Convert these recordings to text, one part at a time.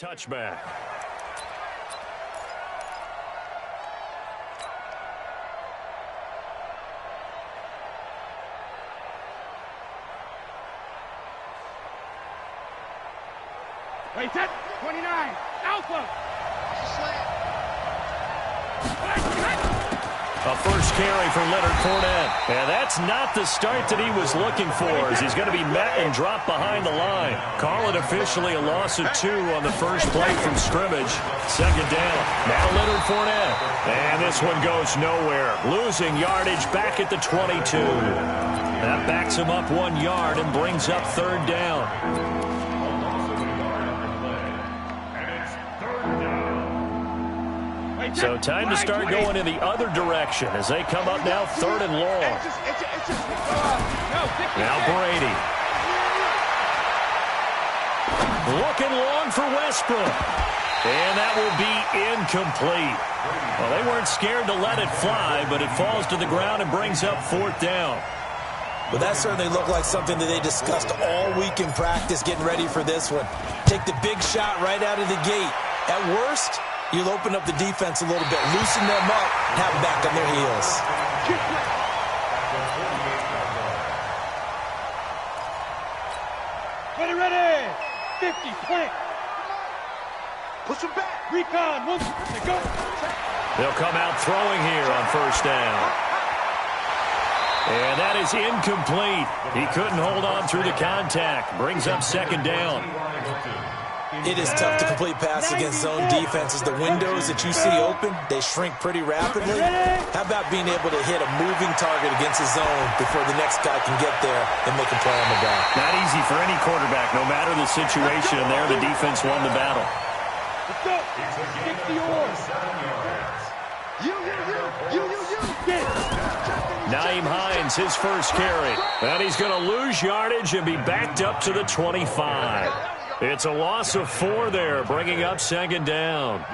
touchback. Wait, set. 29. Alpha. A first carry for Leonard Fournette. And that's not the start that he was looking for, as he's going to be met and dropped behind the line. Call it officially a loss of 2 on the first play from scrimmage. Second down. Now Leonard Fournette. And this one goes nowhere. Losing yardage back at the 22. That backs him up 1 yard and brings up third down. So time to start going in the other direction as they come up now third and long. Now Brady. Looking long for Westbrook. And that will be incomplete. Well, they weren't scared to let it fly, but it falls to the ground and brings up fourth down. Well, that certainly looked like something that they discussed all week in practice getting ready for this one. Take the big shot right out of the gate. At worst, you'll open up the defense a little bit, loosen them up, and have them back on their heels. Ready. 50, plant. Push them back. Recon, one, go. They'll come out throwing here on first down. And that is incomplete. He couldn't hold on through the contact. Brings up second down. It is tough to complete passes against zone defenses. The windows that you see open, they shrink pretty rapidly. How about being able to hit a moving target against a zone before the next guy can get there and make a play on the ball? Not easy for any quarterback, no matter the situation. And there, the defense won the battle. Let's go. Kick the oars. Nyheim Hines, his first carry. And he's going to lose yardage and be backed up to the 25. It's a loss of 4 there, bringing up second down.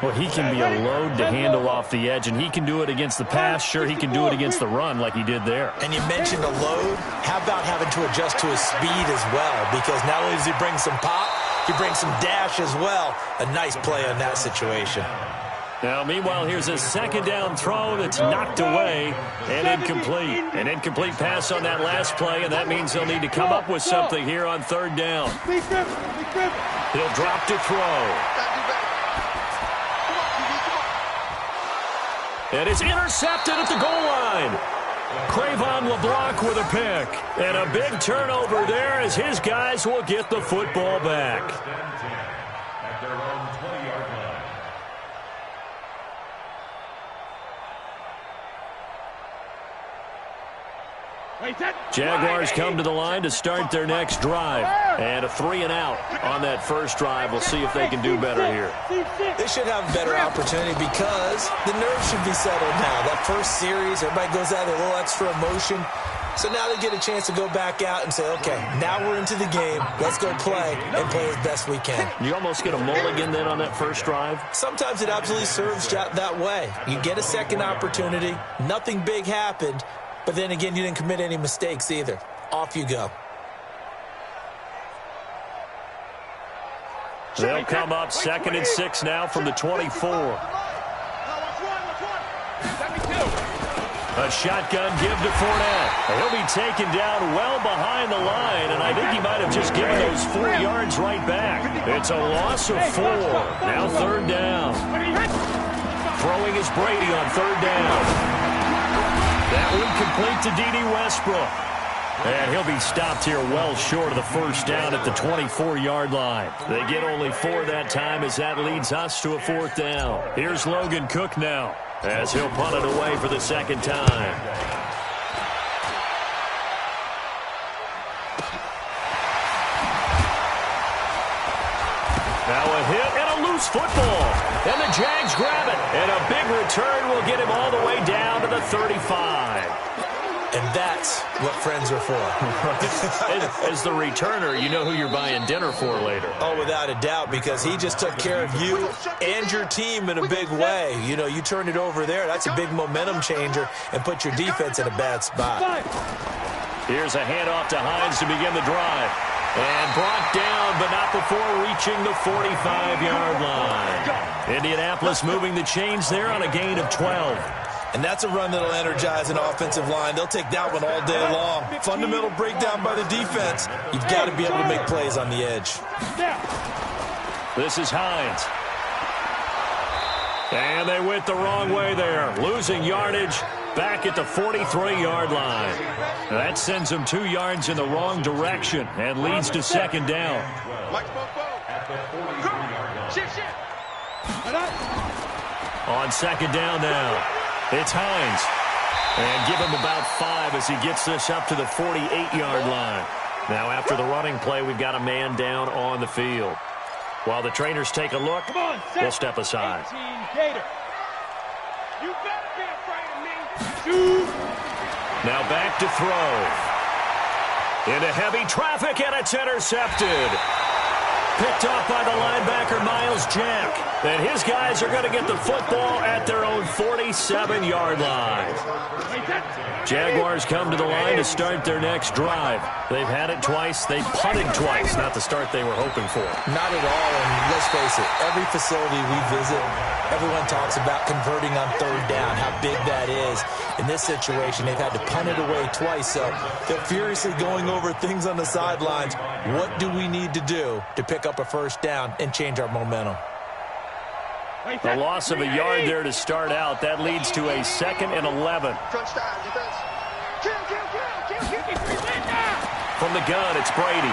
Well, he can be a load to handle off the edge, and he can do it against the pass. Sure, he can do it against the run like he did there. And you mentioned a load. How about having to adjust to his speed as well? Because not only does he bring some pop, he brings some dash as well. A nice play on that situation. Now, meanwhile, here's a second down throw that's knocked away and incomplete. An incomplete pass on that last play, and that means they'll need to come up with something here on third down. He'll drop to throw. And it's intercepted at the goal line. Crayvon LeBlanc with a pick. And a big turnover there as his guys will get the football back. Jaguars come to the line to start their next drive. And a 3 and out on that first drive. We'll see if they can do better here. They should have a better opportunity because the nerves should be settled now. That first series, everybody goes out with a little extra emotion. So now they get a chance to go back out and say, okay, now we're into the game. Let's go play and play as best we can. You almost get a mulligan then on that first drive? Sometimes it absolutely serves that way. You get a second opportunity. Nothing big happened. But then again, you didn't commit any mistakes either. Off you go. They'll come up 2nd and 6 now from the 24. A shotgun give to Fournette. He'll be taken down well behind the line, and I think he might have just given those 4 yards right back. It's a loss of 4. Now third down. Throwing is Brady on third down. That one complete to D.D. Westbrook. And he'll be stopped here well short of the first down at the 24-yard line. They get only 4 that time as that leads us to a fourth down. Here's Logan Cook now as he'll punt it away for the second time. Now a hit and a loose football. And the Jags grab it. And a big return will get him all the way down to the 35. And that's what friends are for. As the returner, you know who you're buying dinner for later. Oh, without a doubt, because he just took care of you and your team in a big way. You know, you turned it over there. That's a big momentum changer and put your defense in a bad spot. Here's a handoff to Hines to begin the drive. And brought down, but not before reaching the 45-yard line. Indianapolis moving the chains there on a gain of 12. And that's a run that'll energize an offensive line. They'll take that one all day long. Fundamental breakdown by the defense. You've got to be able to make plays on the edge. This is Hines. And they went the wrong way there, losing yardage back at the 43-yard line. That sends them 2 yards in the wrong direction and leads to second down. On second down now, it's Hines. And give him about 5 as he gets this up to the 48-yard line. Now after the running play, we've got a man down on the field. While the trainers take a look, we'll step aside. You better be afraid of me. Now back to throw. Into heavy traffic, and it's intercepted. Picked off by the linebacker, Miles Jack. And his guys are going to get the football at their own 47-yard line. Jaguars come to the line to start their next drive. They've had it twice. They punted twice. Not the start they were hoping for. Not at all, and let's face it, every facility we visit, everyone talks about converting on third down, how big that is. In this situation, they've had to punt it away twice, so they're furiously going over things on the sidelines. What do we need to do to pick up a first down and change our momentum? The loss of a yard there to start out. That leads to a 2nd and 11. From the gun, it's Brady.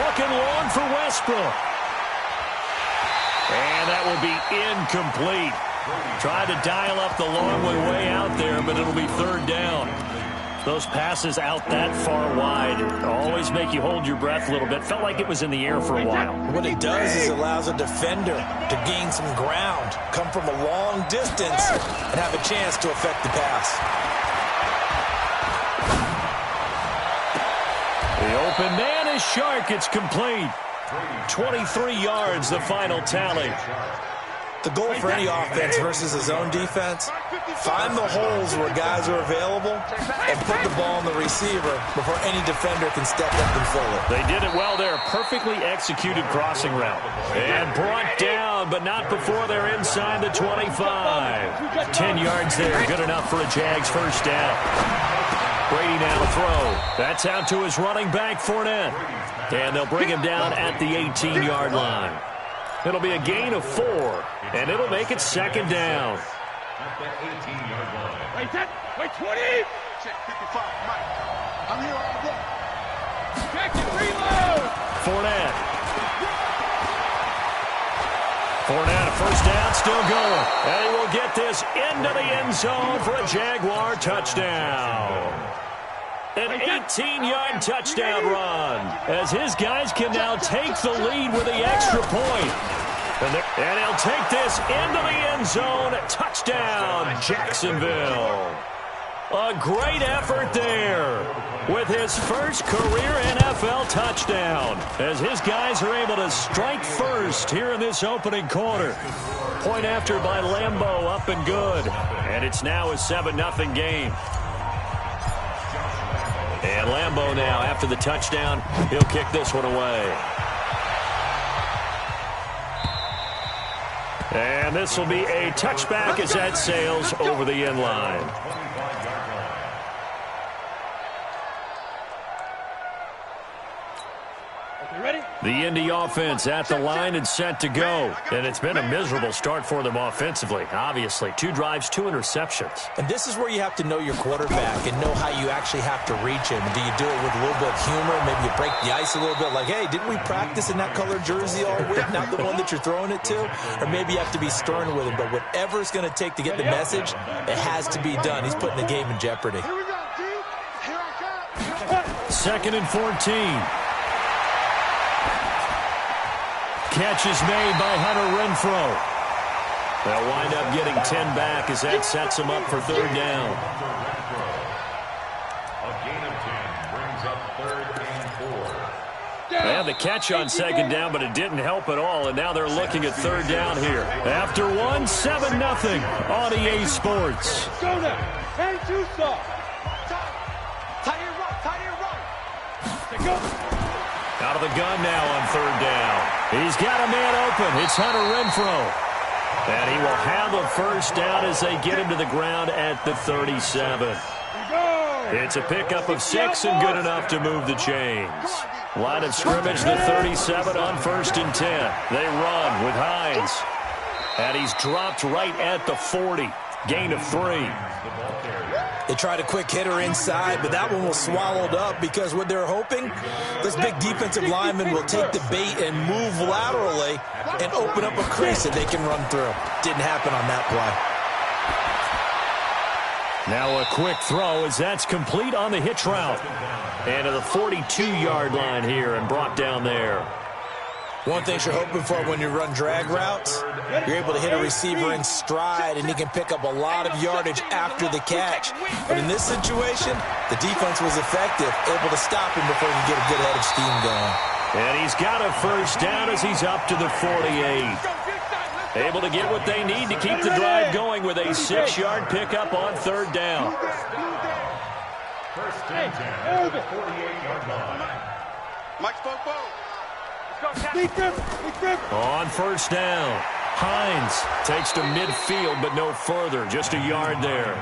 Looking long for Westbrook. And that will be incomplete. Tried to dial up the long way out there, but it'll be third down. Those passes out that far wide always make you hold your breath a little bit. Felt like it was in the air for a while. What it does is it allows a defender to gain some ground, come from a long distance, and have a chance to affect the pass. The open man is Shark. It's complete. 23 yards, the final tally. The goal for any offense versus a zone defense, find the holes where guys are available and put the ball on the receiver before any defender can step up and fill it. They did it well there. Perfectly executed crossing route. And brought down, but not before they're inside the 25. 10 yards there. Good enough for a Jags first down. Brady now to throw. That's out to his running back, Fournette. And they'll bring him down at the 18-yard line. It'll be a gain of 4, and it'll make it second down. Wait, 20. Check 55, Mike. I'm here all day. Check and reload. Fournette, a first down, still going. And he will get this into the end zone for a Jaguar touchdown. An 18-yard touchdown run as his guys can now take the lead with the extra point. And he'll take this into the end zone. Touchdown, Jacksonville. A great effort there with his first career NFL touchdown as his guys are able to strike first here in this opening quarter. Point after by Lambeau, up and good. And it's now a 7-0 game. And Lambeau now, after the touchdown, he'll kick this one away. And this will be a touchback as that sails over the end line. The Indy offense at the line and set to go. And it's been a miserable start for them offensively, obviously. 2 drives, 2 interceptions. And this is where you have to know your quarterback and know how you actually have to reach him. Do you do it with a little bit of humor? Maybe you break the ice a little bit like, hey, didn't we practice in that colored jersey all week? Not the one that you're throwing it to? Or maybe you have to be stern with him. But whatever it's going to take to get the message, it has to be done. He's putting the game in jeopardy. Here we go, D. Here I come. 2nd and 14. Catch is made by Hunter Renfrow. They'll wind up getting 10 back as that sets them up for third down. A gain of 10 brings up 3rd and 4. They had the catch on second down, but it didn't help at all, and now they're looking at third down here. After 7-0 on EA Sports. Go now. And too soft. Tight end right. Go. Out of the gun now on third down. He's got a man open. It's Hunter Renfrow. And he will have a first down as they get him to the ground at the 37. It's a pickup of 6 and good enough to move the chains. Line of scrimmage, the 37 on 1st and 10. They run with Hines. And he's dropped right at the 40. Gain of 3. They tried a quick hitter inside, but that one was swallowed up because what they're hoping, this big defensive lineman will take the bait and move laterally and open up a crease that they can run through. Didn't happen on that play. Now a quick throw as that's complete on the hitch route. And to the 42-yard line here and brought down there. One thing you're hoping for when you run drag routes, you're able to hit a receiver in stride, and he can pick up a lot of yardage after the catch. But in this situation, the defense was effective, able to stop him before he could get a good head of steam going. And he's got a first down as he's up to the 48. Able to get what they need to keep the drive going with a 6-yard pickup on third down. First and 10 at the 48-yard line. Mike Spopo. On first down, Hines takes to midfield, but no further. Just a yard there.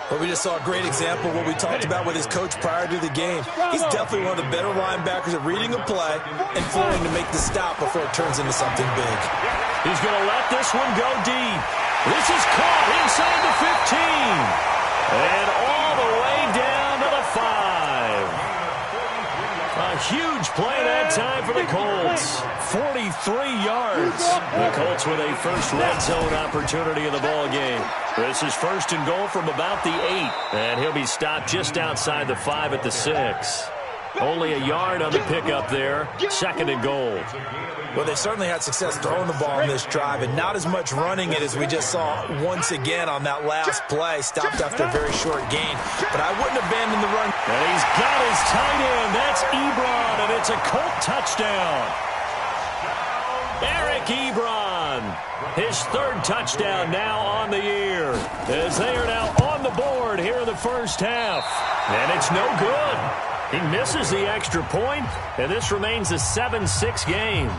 Well, we just saw a great example of what we talked about with his coach prior to the game. He's definitely one of the better linebackers at reading a play and flowing to make the stop before it turns into something big. He's going to let this one go deep. This is caught inside the 15. And all the way down to the 5. A huge play that time for the Colts. 43 yards. The Colts with a first red zone opportunity in the ball game. This is 1st and goal from about the 8. And he'll be stopped just outside the 5 at the 6. Only a yard on the pickup there. 2nd and goal. Well, they certainly had success throwing the ball in this drive, and not as much running it as we just saw once again on that last play. Stopped after a very short gain. But I wouldn't abandon the run. And he's got his tight end. That's Ebron, and it's a Colt touchdown. Eric Ebron, his 3rd touchdown now on the year, as they are now on the board here in the first half. And it's no good. He misses the extra point, and this remains a 7-6 game.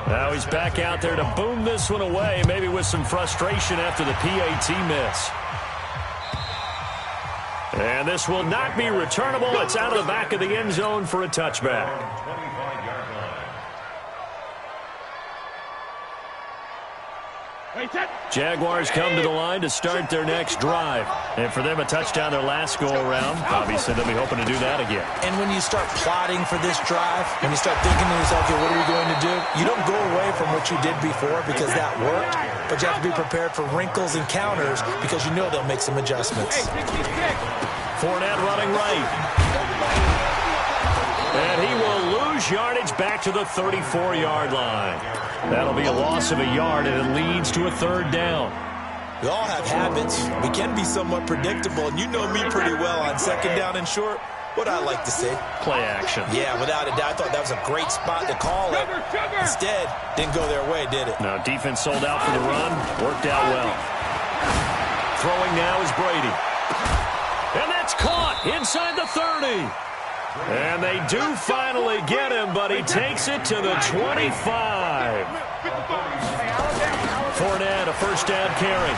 Now he's back out there to boom this one away, maybe with some frustration after the PAT miss. And this will not be returnable. It's out of the back of the end zone for a touchback. Jaguars come to the line to start their next drive. And for them, a touchdown their last go-around. Obviously, they'll be hoping to do that again. And when you start plotting for this drive, when you start thinking to yourself, okay, what are we going to do? You don't go away from what you did before because that worked, but you have to be prepared for wrinkles and counters because you know they'll make some adjustments. Fournette running right. And he will lose yardage back to the 34-yard line. That'll be a loss of a yard, and it leads to a 3rd down. We all have habits. We can be somewhat predictable, and you know me pretty well on 2nd down and short. What I like to see. Play action. Yeah, without a doubt. I thought that was a great spot to call it. Instead, didn't go their way, did it? No, defense sold out for the run. Worked out well. Throwing now is Brady. And that's caught inside the 30. And they do finally get him, but he takes it to the 25. Fournette, a first down carry.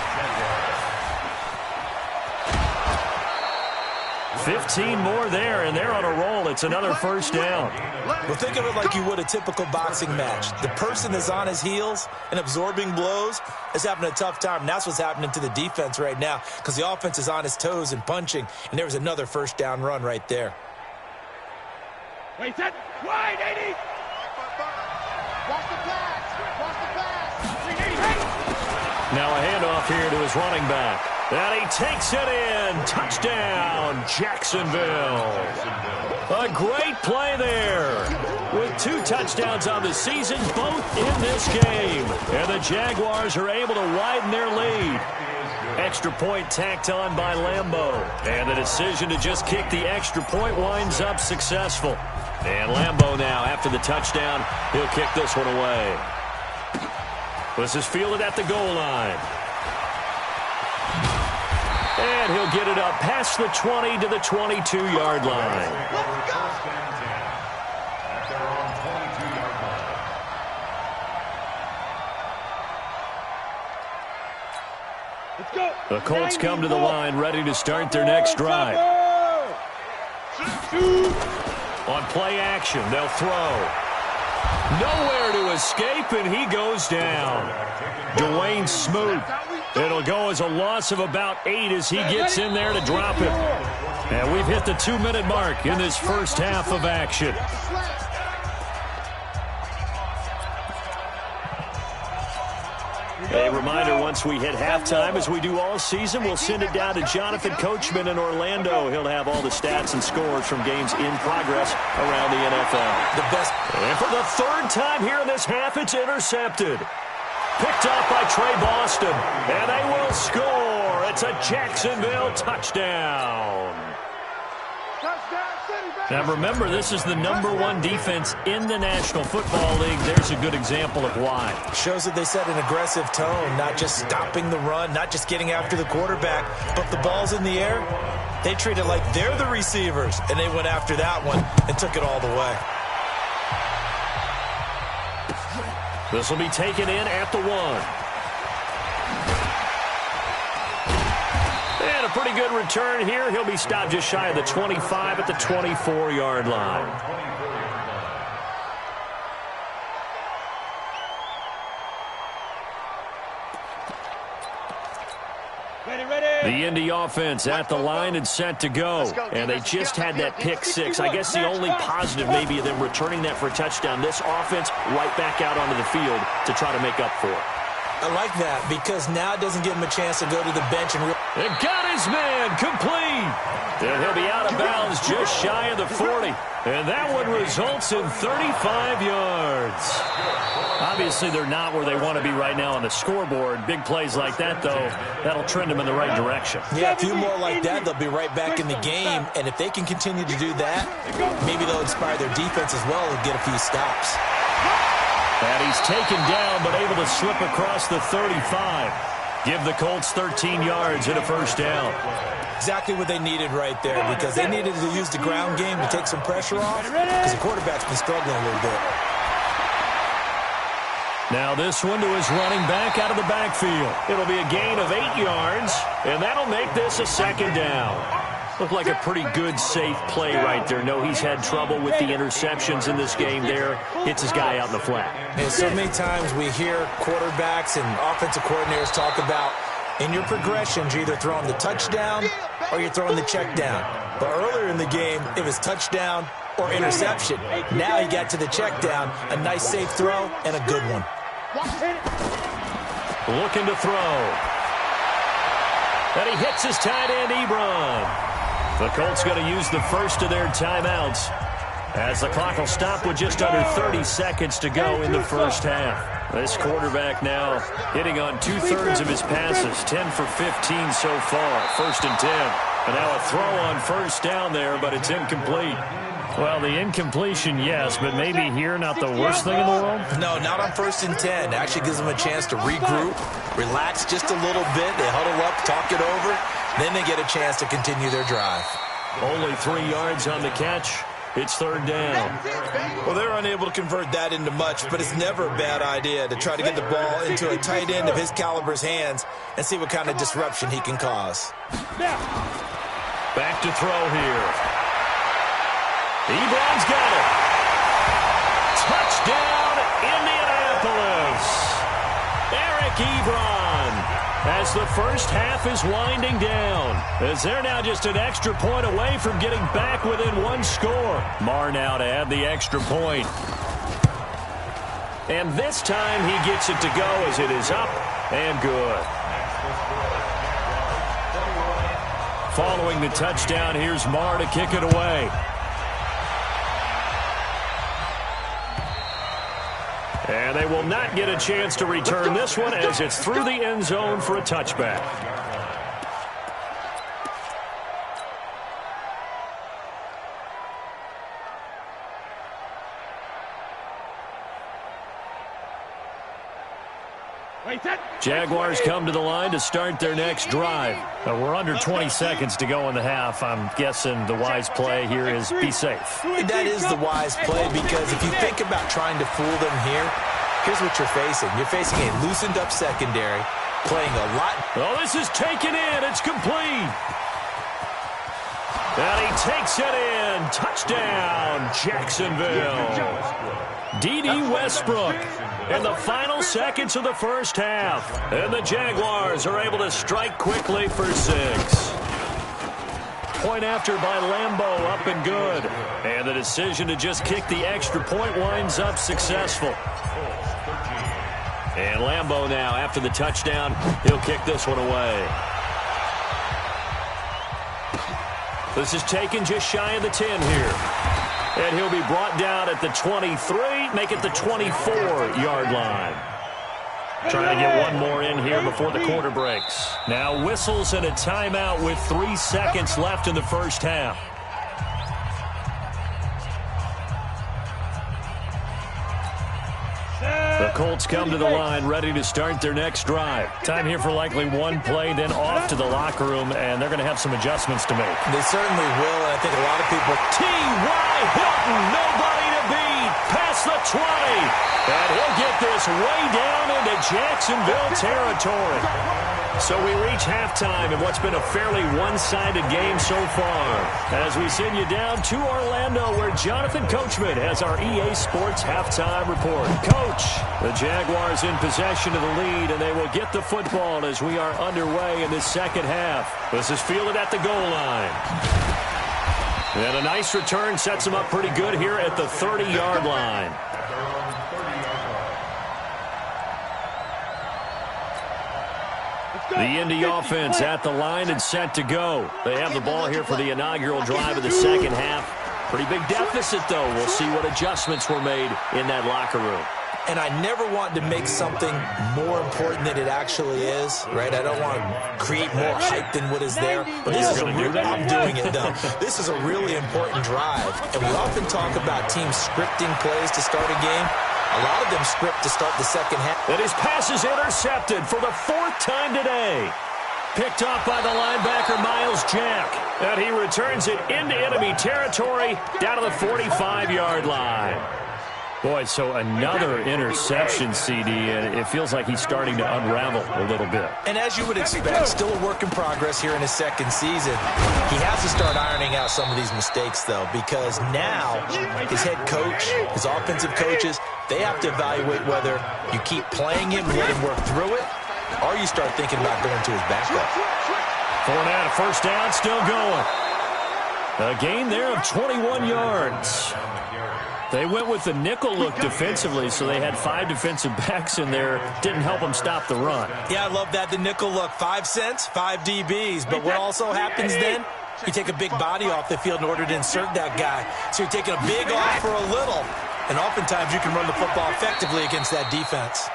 15 more there, and they're on a roll. It's another first down. Well, think of it like you would a typical boxing match. The person that's on his heels and absorbing blows is having a tough time. And that's what's happening to the defense right now because the offense is on his toes and punching, and there was another first down run right there. Wait, set, wide, 80. Watch the pass. Watch the pass. Now a handoff here to his running back. And he takes it in. Touchdown, Jacksonville. A great play there. With 2 touchdowns on the season, both in this game. And the Jaguars are able to widen their lead. Extra point tacked on by Lambeau. And the decision to just kick the extra point winds up successful. And Lambeau now, after the touchdown, he'll kick this one away. This is fielded at the goal line. And he'll get it up past the 20 to the 22-yard line. The Colts come to the line, ready to start their next drive. On play action, they'll throw. Nowhere to escape, and he goes down. Dwayne Smoot. It'll go as a loss of about 8 as he gets in there to drop it. And we've hit the 2-minute mark in this first half of action. A reminder, once we hit halftime, as we do all season, we'll send it down to Jonathan Coachman in Orlando. He'll have all the stats and scores from games in progress around the NFL. The best. And for the third time here in this half, it's intercepted. Picked up by Trey Boston, and they will score. It's a Jacksonville touchdown. Now remember, this is the #1 defense in the National Football League. There's a good example of why. Shows that they set an aggressive tone, not just stopping the run, not just getting after the quarterback, but the ball's in the air. They treat it like they're the receivers, and they went after that one and took it all the way. This will be taken in at the 1. And a pretty good return here. He'll be stopped just shy of the 25 at the 24-yard line. The Indy offense at the line and set to go. And they just had that pick 6. I guess the only positive maybe of them returning that for a touchdown. This offense right back out onto the field to try to make up for it. I like that because now it doesn't give him a chance to go to the bench and got his man complete. And he'll be out of bounds just shy of the 40. And that one results in 35 yards. Obviously, they're not where they want to be right now on the scoreboard. Big plays like that, though, that'll trend them in the right direction. Yeah, a few more like that, they'll be right back in the game. And if they can continue to do that, maybe they'll inspire their defense as well and get a few stops. And he's taken down, but able to slip across the 35. Give the Colts 13 yards and a first down. Exactly what they needed right there, because they needed to use the ground game to take some pressure off, because the quarterback's been struggling a little bit. Now this one to his running back out of the backfield. It'll be a gain of 8 yards, and that'll make this a second down. Looked like a pretty good, safe play right there. No, he's had trouble with the interceptions in this game there. Hits his guy out in the flat. And so many times we hear quarterbacks and offensive coordinators talk about in your progressions, you're either throwing the touchdown or you're throwing the check down. But earlier in the game, it was touchdown or interception. Now he got to the check down, a nice safe throw, and a good one. Looking to throw. And he hits his tight end, Ebron. The Colts going to use the first of their timeouts as the clock will stop with just under 30 seconds to go in the first half. This quarterback now hitting on 2/3 of his passes, 10 for 15 so far, 1st and 10. And now a throw on first down there, but it's incomplete. Well, the incompletion, yes, but maybe here not the worst thing in the world? No, not on 1st and 10. Actually gives them a chance to regroup, relax just a little bit. They huddle up, talk it over. Then they get a chance to continue their drive. Only 3 yards on the catch. It's 3rd down. Well, they're unable to convert that into much, but it's never a bad idea to try to get the ball into a tight end of his caliber's hands and see what kind of disruption he can cause. Back to throw here. Ebron's got it. Touchdown, Indianapolis. Eric Ebron. As the first half is winding down, as they're now just an extra point away from getting back within 1 score. Marr now to add the extra point. And this time he gets it to go as it is up and good. Following the touchdown, here's Marr to kick it away. And they will not get a chance to return this one as it's through the end zone for a touchback. Jaguars come to the line to start their next drive. We're under 20 seconds to go in the half. I'm guessing the wise play here is be safe. That is the wise play, because if you think about trying to fool them here, here's what you're facing. You're facing a loosened up secondary. playing a lot. Oh, this is taken in. It's complete. And he takes it in. Touchdown, Jacksonville. D.D. Westbrook in the final seconds of the first half. And the Jaguars are able to strike quickly for 6. Point after by Lambeau, up and good. And the decision to just kick the extra point winds up successful. And Lambeau now, after the touchdown, he'll kick this one away. This is taken just shy of the 10 here. And he'll be brought down at the 23, make it the 24-yard line. Trying to get one more in here before the quarter breaks. Now whistles and a timeout with 3 seconds left in the first half. The Colts come to the line ready to start their next drive. Time here for likely one play, then off to the locker room, and they're going to have some adjustments to make. They certainly will, and I think a lot of people... T.Y. Hilton, nobody to beat, past the 20. And he'll get this way down into Jacksonville territory. So we reach halftime in what's been a fairly one-sided game so far. As we send you down to Orlando, where Jonathan Coachman has our EA Sports halftime report. Coach, the Jaguars in possession of the lead, and they will get the football as we are underway in this second half. This is fielded at the goal line. And a nice return sets them up pretty good here at the 30-yard line. The Indy offense at the line and set to go. They have the ball here for the inaugural drive of the second half. Pretty big deficit, though. We'll see what adjustments were made in that locker room. And I never want to make something more important than it actually is, right? I don't want to create more hype than what is there. But this is I'm doing it, though. This is a really important drive. And we often talk about teams scripting plays to start a game. A lot of them script to start the second half. And his pass is intercepted for the 4th time today. Picked off by the linebacker, Miles Jack. And he returns it into enemy territory down to the 45-yard line. Boy, so another interception, CD, and it feels like he's starting to unravel a little bit. And as you would expect, still a work in progress here in his second season. He has to start ironing out some of these mistakes, though, because now his head coach, his offensive coaches, they have to evaluate whether you keep playing him and let him work through it, or you start thinking about going to his backup. Fournette, first down, still going. A gain there of 21 yards. They went with the nickel look defensively, so they had 5 defensive backs in there. Didn't help them stop the run. Yeah, I love that, the nickel look. 5 cents, 5 DBs. But what also happens then, you take a big body off the field in order to insert that guy. So you're taking a big off for a little. And oftentimes you can run the football effectively against that defense.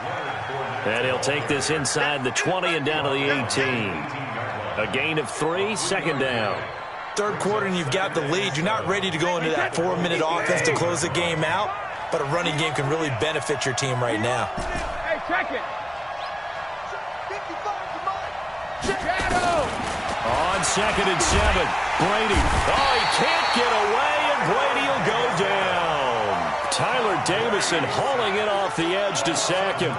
And he'll take this inside the 20 and down to the 18. A gain of 3, second down. Third quarter and you've got the lead. You're not ready to go into that 4-minute offense to close the game out, but a running game can really benefit your team right now. Hey, check it. On 2nd and 7, Brady. Oh, he can't get away, and Brady will go down. Tyler Davison hauling it off the edge to sack him.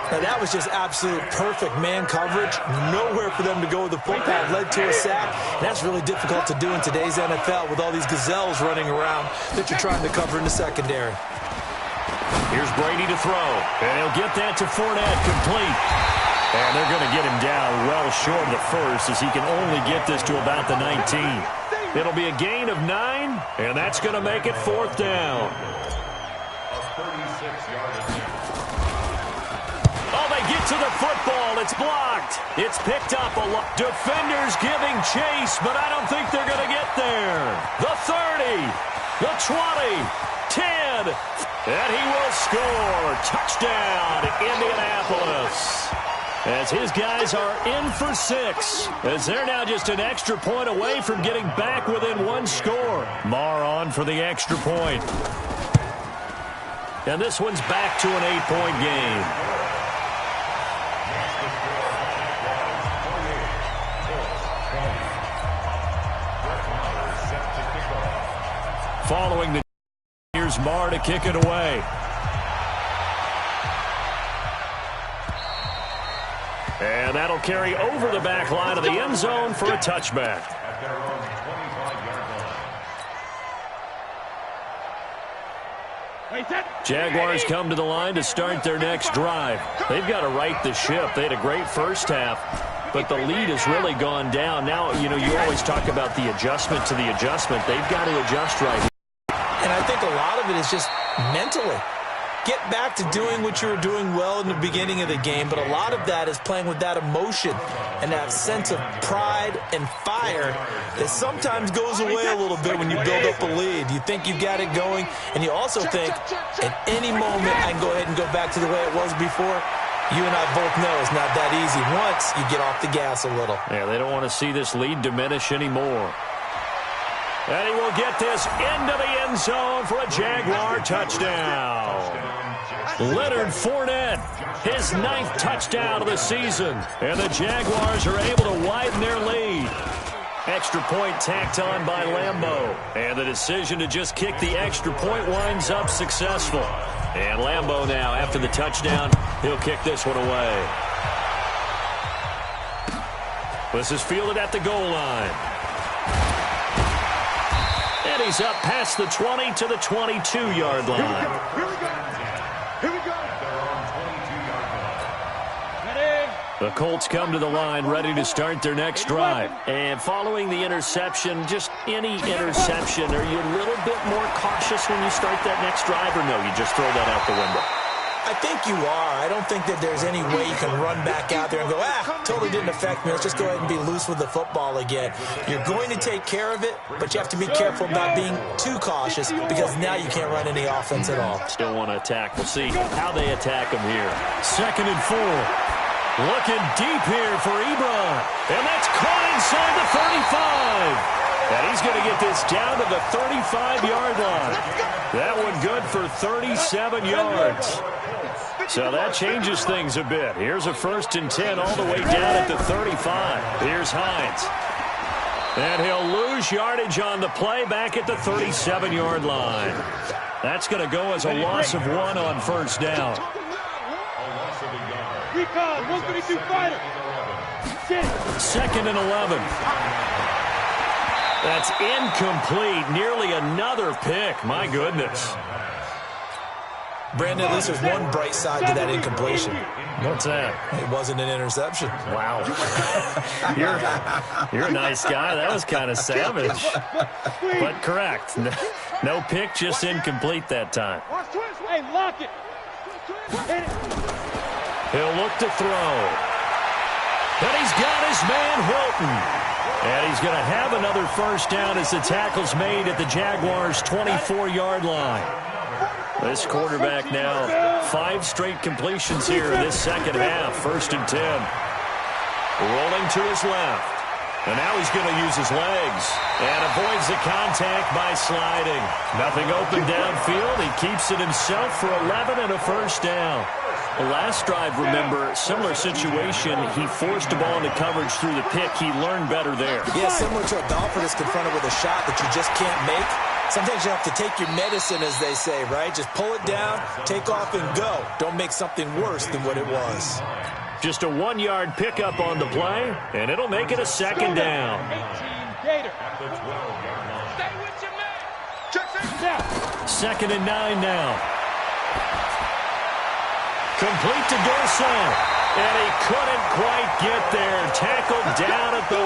Now, that was just absolute perfect man coverage. Nowhere for them to go with the football. Led to a sack. And that's really difficult to do in today's NFL with all these gazelles running around that you're trying to cover in the secondary. Here's Brady to throw. And he'll get that to Fournette, complete. And they're going to get him down well short of the first as he can only get this to about the 19. It'll be a gain of 9, and that's going to make it 4th down. Get to the football. It's blocked. It's picked up a lot. Defenders giving chase, but I don't think they're going to get there. The 30, the 20, 10, and he will score. Touchdown, Indianapolis. As his guys are in for 6, as they're now just an extra point away from getting back within 1 score. Marr on for the extra point. And this one's back to an 8-point game. Following the here's Marr to kick it away. And that'll carry over the back line of the end zone for a touchback. At their own 25-yard line. Jaguars come to the line to start their next drive. They've got to right the ship. They had a great first half, but the lead has really gone down. Now, you always talk about the adjustment to the adjustment. They've got to adjust right here. And I think a lot of it is just mentally. Get back to doing what you were doing well in the beginning of the game, but a lot of that is playing with that emotion and that sense of pride and fire that sometimes goes away a little bit when you build up a lead. You think you've got it going, and you also think at any moment I can go ahead and go back to the way it was before. You and I both know it's not that easy once you get off the gas a little. Yeah, they don't want to see this lead diminish anymore. And he will get this into the end zone for a Jaguar touchdown. Leonard Fournette, his 9th touchdown of the season. And the Jaguars are able to widen their lead. Extra point tacked on by Lambeau. And the decision to just kick the extra point winds up successful. And Lambeau now, after the touchdown, he'll kick this one away. This is fielded at the goal line. And he's up past the 20 to the 22-yard line. Here we go. The Colts come to the line ready to start their next drive. And following the interception, just any interception, are you a little bit more cautious when you start that next drive, or no, you just throw that out the window? I think you are. I don't think that there's any way you can run back out there and go, totally didn't affect me. Let's just go ahead and be loose with the football again. You're going to take care of it, but you have to be careful about being too cautious because now you can't run any offense at all. Still want to attack. We'll see how they attack them here. 2nd and 4. Looking deep here for Ebron. And that's caught inside the 35. And he's going to get this down to the 35-yard line. That one good for 37 yards. So that changes things a bit. Here's a 1st and 10 all the way down at the 35. Here's Hines. And he'll lose yardage on the play back at the 37-yard line. That's going to go as a loss of 1 on 1st down. Recon, 132 fighter. 2nd and 11. That's incomplete. Nearly another pick. My goodness. Brandon, at least there's one bright side to that incompletion. What's that? It wasn't an interception. Wow. You're a nice guy. That was kind of savage. But correct. No pick, just incomplete that time. Hey, lock it. He'll look to throw. And he's got his man Hilton. And he's going to have another 1st down as the tackle's made at the Jaguars' 24-yard line. This quarterback now, 5 straight completions here in this 2nd half. 1st and 10. Rolling to his left. And now he's going to use his legs. And avoids the contact by sliding. Nothing open downfield. He keeps it himself for 11 and a 1st down. The last drive, remember, similar situation. He forced the ball into coverage through the pick. He learned better there. Yeah, similar to a golfer that's confronted with a shot that you just can't make. Sometimes you have to take your medicine, as they say, right? Just pull it down, take off, and go. Don't make something worse than what it was. Just a 1-yard pickup on the play, and it'll make it a 2nd down. 18 Gator. 2nd and 9 now. Complete to Garcon. And he couldn't quite get there. Tackled down at the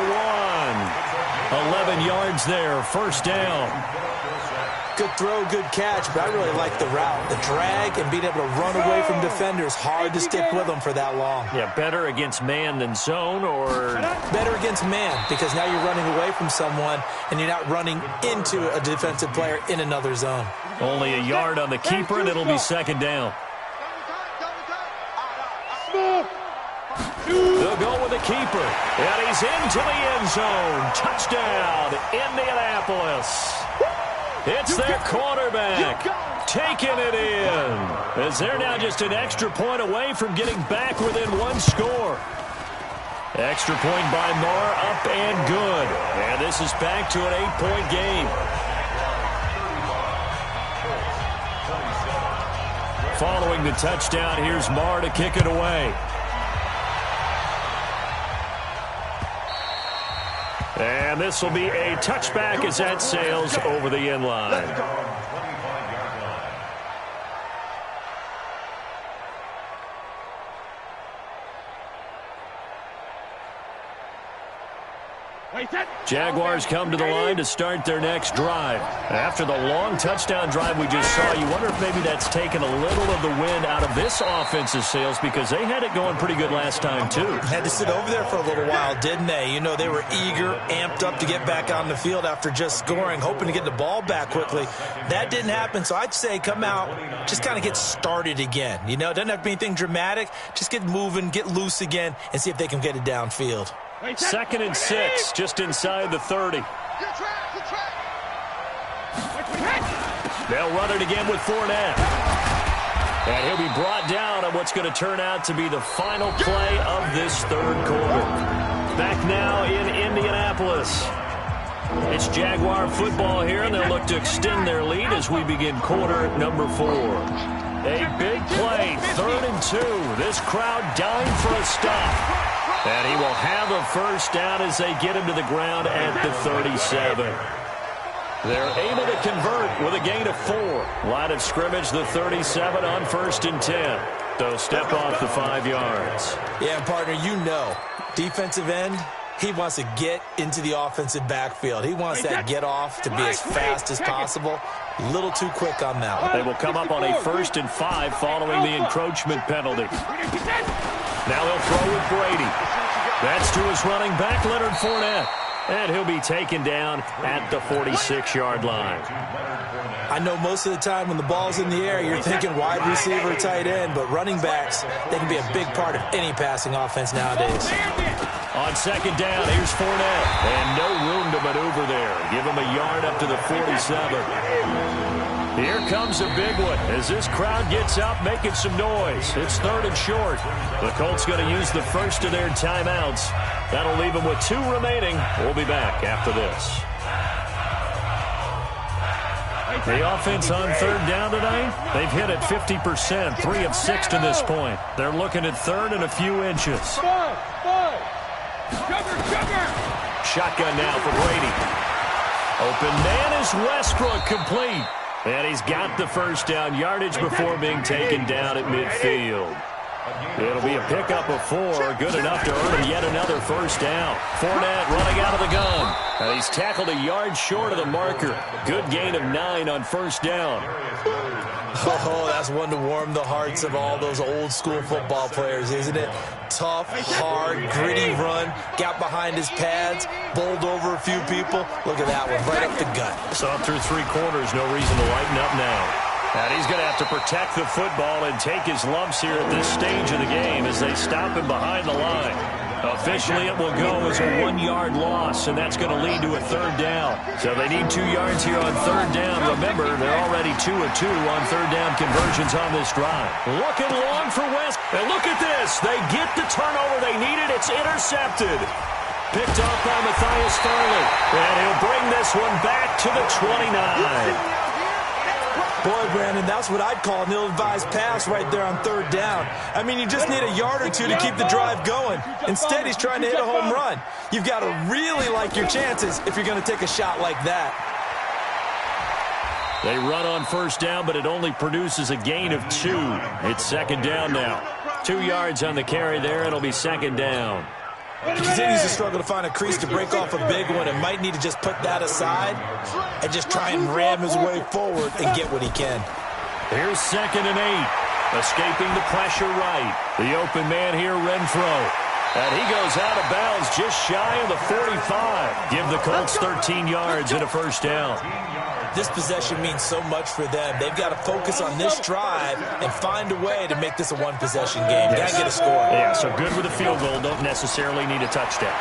1. 11 yards there. 1st down. Good throw, good catch, but I really like the route. The drag and being able to run away from defenders. Hard to stick with them for that long. Yeah, better against man than zone, or? Better against man, because now you're running away from someone and you're not running into a defensive player in another zone. Only a yard on the keeper, and it'll be 2nd down. They'll go with the keeper, and he's into the end zone. Touchdown, Indianapolis. It's their quarterback taking it in, as they're now just an extra point away from getting back within 1 score. Extra point by Marr, up and good. And this is back to an 8-point game. Following the touchdown, here's Marr to kick it away. And this will be a touchback as that sails over the end line. Jaguars come to the line to start their next drive. After the long touchdown drive we just saw, you wonder if maybe that's taken a little of the wind out of this offense's sails because they had it going pretty good last time too. Had to sit over there for a little while, didn't they? You know, they were eager, amped up to get back on the field after just scoring, hoping to get the ball back quickly. That didn't happen, so I'd say come out, just kind of get started again. You know, it doesn't have to be anything dramatic. Just get moving, get loose again, and see if they can get it downfield. 2nd and 6, just inside the 30. They'll run it again with Fournette. And he'll be brought down on what's going to turn out to be the final play of this third quarter. Back now in Indianapolis. It's Jaguar football here, and they'll look to extend their lead as we begin quarter number 4. A big play, 3rd and 2. This crowd dying for a stop. And he will have a first down as they get him to the ground at the 37. They're able to convert with a gain of 4. Line of scrimmage, the 37 on 1st and 10. They'll step off the 5 yards. Yeah, partner, you know, defensive end, he wants to get into the offensive backfield. He wants that get off to be as fast as possible. A little too quick on that one. They will come up on a 1st and 5 following the encroachment penalty. Now he'll throw with Brady. That's to his running back, Leonard Fournette. And he'll be taken down at the 46-yard line. I know most of the time when the ball's in the air, you're thinking wide receiver, tight end, but running backs, they can be a big part of any passing offense nowadays. On 2nd down, here's Fournette. And no room to maneuver there. Give him a yard up to the 47. Here comes a big one as this crowd gets up making some noise. It's 3rd and short. The Colts going to use the first of their timeouts. That'll leave them with 2 remaining. We'll be back after this. The offense on 3rd down tonight, they've hit it 50%, 3 of 6 to this point. They're looking at 3rd and a few inches. Shotgun now for Brady. Open man is Westbrook, complete. And he's got the first down, yardage before being taken down at midfield. It'll be a pickup of 4, good enough to earn him yet another first down. Fournette running out of the gun. And he's tackled a yard short of the marker. Good gain of 9 on 1st down. Oh, that's one to warm the hearts of all those old-school football players, isn't it? Tough, hard, gritty run, got behind his pads, bowled over a few people. Look at that one, right up the gut. So through 3 quarters, no reason to lighten up now. And he's going to have to protect the football and take his lumps here at this stage of the game as they stop him behind the line. Officially, it will go as a 1-yard loss, and that's going to lead to a 3rd down. So they need 2 yards here on 3rd down. Remember, they're already 2 of 2 on 3rd down conversions on this drive. Looking long for West. And look at this. They get the turnover they needed. It's intercepted. Picked off by Matthias Farley. And he'll bring this one back to the 29. Boy, Brandon, that's what I'd call an ill-advised pass right there on 3rd down. I mean, you just need a yard or 2 to keep the drive going. Instead, he's trying to hit a home run. You've got to really like your chances if you're going to take a shot like that. They run on 1st down, but it only produces a gain of 2. It's 2nd down now. 2 yards on the carry there. It'll be 2nd down. He continues to struggle to find a crease to break off a big one and might need to just put that aside and just try and ram his way forward and get what he can. Here's 2nd and 8. Escaping the pressure right. The open man here, Renfro. And he goes out of bounds just shy of the 45. Give the Colts 13 yards and a first down. This possession means so much for them. They've got to focus on this drive and find a way to make this a one-possession game. Got to get a score. Yeah, so good with a field goal. Don't necessarily need a touchdown.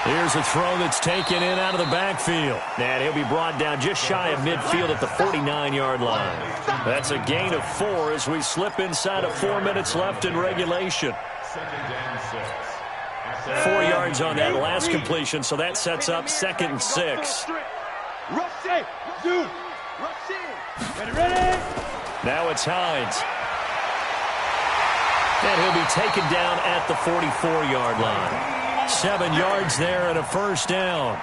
Here's a throw that's taken in out of the backfield. And he'll be brought down just shy of midfield at the 49-yard line. That's a gain of 4 as we slip inside of 4 minutes left in regulation. 4 yards on that last completion, so that sets up 2nd and 6. Now it's Hines. And he'll be taken down at the 44-yard line. 7 yards there and a first down.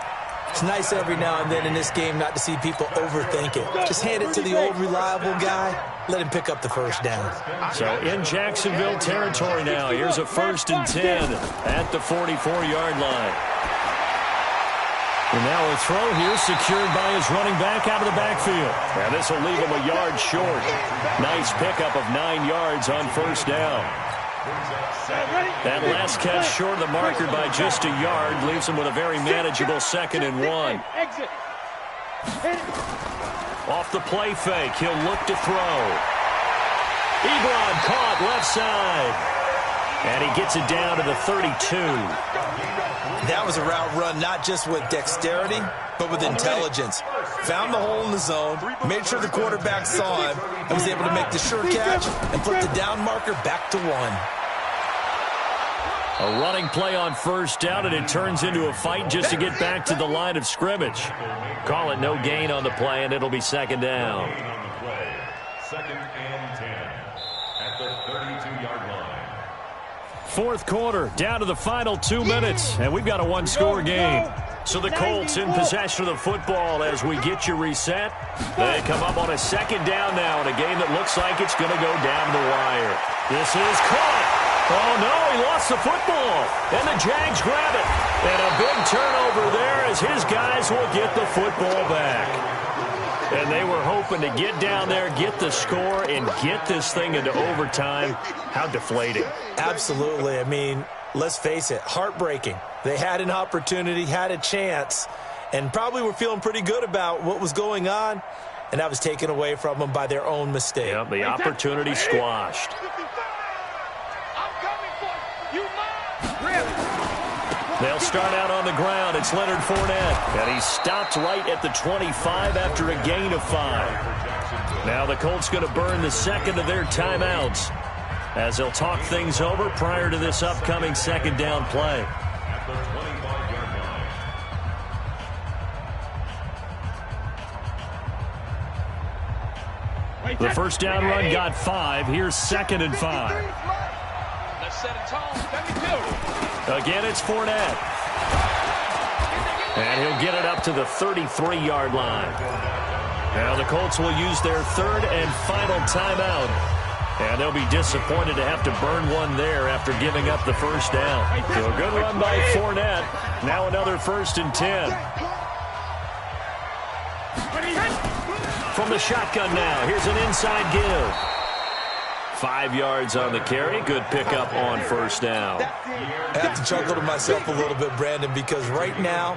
It's nice every now and then in this game not to see people overthink it. Just hand it to the old reliable guy. Let him pick up the first down. So in Jacksonville territory now. Here's a 1st and 10 at the 44-yard line. And now a throw here secured by his running back out of the backfield. And this will leave him a yard short. Nice pickup of 9 yards on first down. That last catch short of the marker by just a yard leaves him with a very manageable 2nd and 1. Off the play fake, he'll look to throw. Ebron caught left side. And he gets it down to the 32. That was a route run not just with dexterity, but with intelligence. Found the hole in the zone, made sure the quarterback saw him, and was able to make the sure catch and put the down marker back to 1. A running play on first down, and it turns into a fight just to get back to the line of scrimmage. Call it no gain on the play, and it'll be 2nd down. 2nd and 10 at the 32-yard line. 4th quarter, down to the final 2 minutes, and we've got a one-score game. So the Colts in possession of the football as we get you reset. They come up on a 2nd down now in a game that looks like it's going to go down the wire. This is caught. Oh, no, he lost the football. And the Jags grab it. And a big turnover there as his guys will get the football back. And they were hoping to get down there, get the score, and get this thing into overtime. How deflating. Absolutely. I mean, let's face it, heartbreaking. They had an opportunity, had a chance, and probably were feeling pretty good about what was going on, and that was taken away from them by their own mistake. Yep, the opportunity squashed. They'll start out on the ground. It's Leonard Fournette. And he's stopped right at the 25 after a gain of 5. Now the Colts going to burn the 2nd of their timeouts as they'll talk things over prior to this upcoming 2nd down play. The first down run got 5. Here's 2nd and 5. Let's set a tone. 72. Again, it's Fournette. And he'll get it up to the 33-yard line. Now the Colts will use their 3rd and final timeout. And they'll be disappointed to have to burn one there after giving up the first down. So a good run by Fournette. Now another 1st and 10. From the shotgun now, here's an inside give. 5 yards on the carry. Good pickup on first down. I have to chuckle to myself a little bit, Brandon, because right now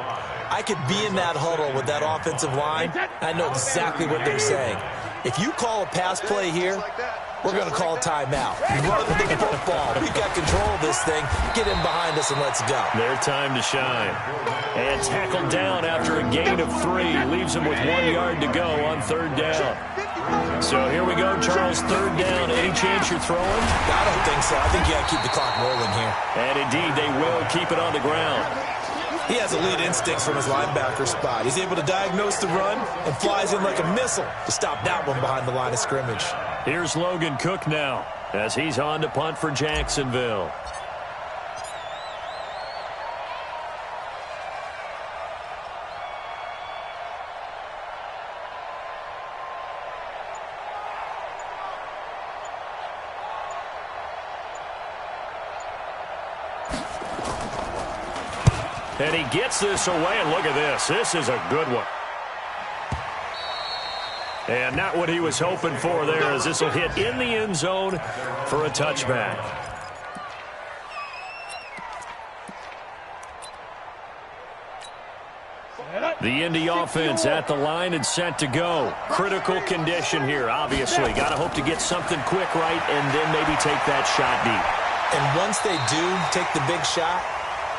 I could be in that huddle with that offensive line. I know exactly what they're saying. If you call a pass play here, we're going to call a timeout. Run the football. We got control of this thing. Get in behind us and let's go. Their time to shine. And tackled down after a gain of 3. Leaves him with 1 yard to go on 3rd down. So here we go, Charles, 3rd down. Any chance you're throwing? I don't think so. I think you got to keep the clock rolling here. And indeed, they will keep it on the ground. He has elite instincts from his linebacker spot. He's able to diagnose the run and flies in like a missile to stop that one behind the line of scrimmage. Here's Logan Cook now as he's on to punt for Jacksonville. And he gets this away, and look at this. This is a good one. And not what he was hoping for there, as this will hit in the end zone for a touchback. The Indy offense at the line and set to go. Critical condition here, obviously. Got to hope to get something quick right and then maybe take that shot deep. And once they do take the big shot,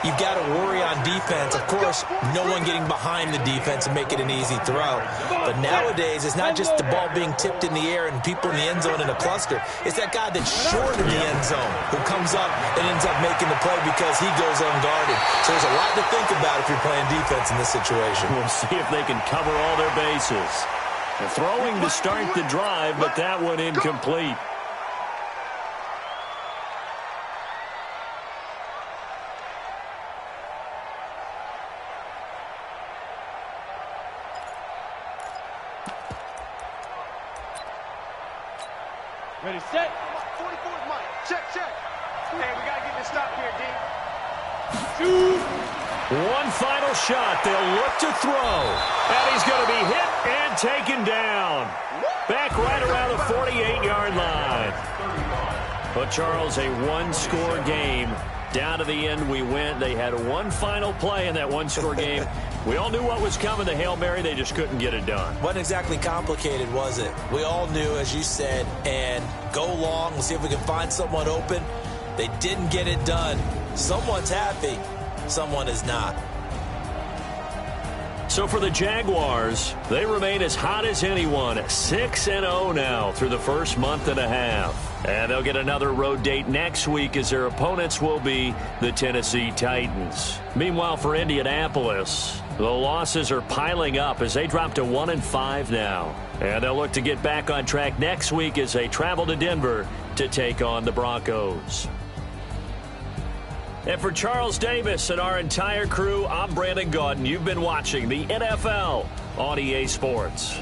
you've got to worry on defense. Of course, no one getting behind the defense and make it an easy throw. But nowadays, it's not just the ball being tipped in the air and people in the end zone in a cluster. It's that guy that's short in the end zone who comes up and ends up making the play because he goes unguarded. So there's a lot to think about if you're playing defense in this situation. We'll see if they can cover all their bases. They're throwing to start the drive, but that one incomplete. Ready, set. 44 is Mike. Check, check. Hey, we got to get this stop here, D. Shoot. One final shot. They'll look to throw. And he's going to be hit and taken down. Back right around the 48-yard line. But, Charles, a one-score game. Down to the end we went. They had one final play in that one-score game. We all knew what was coming, the Hail Mary. They just couldn't get it done. Wasn't exactly complicated, was it? We all knew, as you said, and go long. We'll see if we can find someone open. They didn't get it done. Someone's happy. Someone is not. So for the Jaguars, they remain as hot as anyone, 6-0 now through the first month and a half. And they'll get another road date next week as their opponents will be the Tennessee Titans. Meanwhile, for Indianapolis, the losses are piling up as they drop to 1-5 now. And they'll look to get back on track next week as they travel to Denver to take on the Broncos. And for Charles Davis and our entire crew, I'm Brandon Gaudin. You've been watching the NFL on EA Sports.